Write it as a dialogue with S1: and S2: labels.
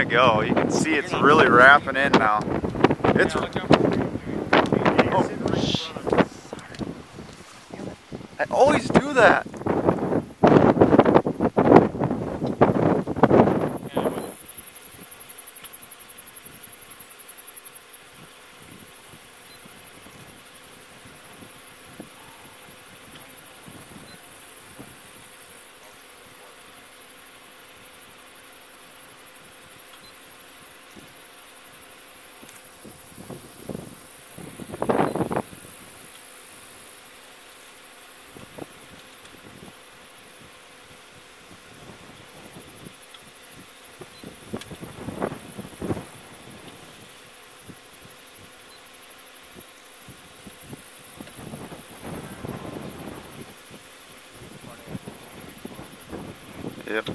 S1: gonna go. You can see it's really wrapping in now. It's. Oh, shit. I always do that. Yep.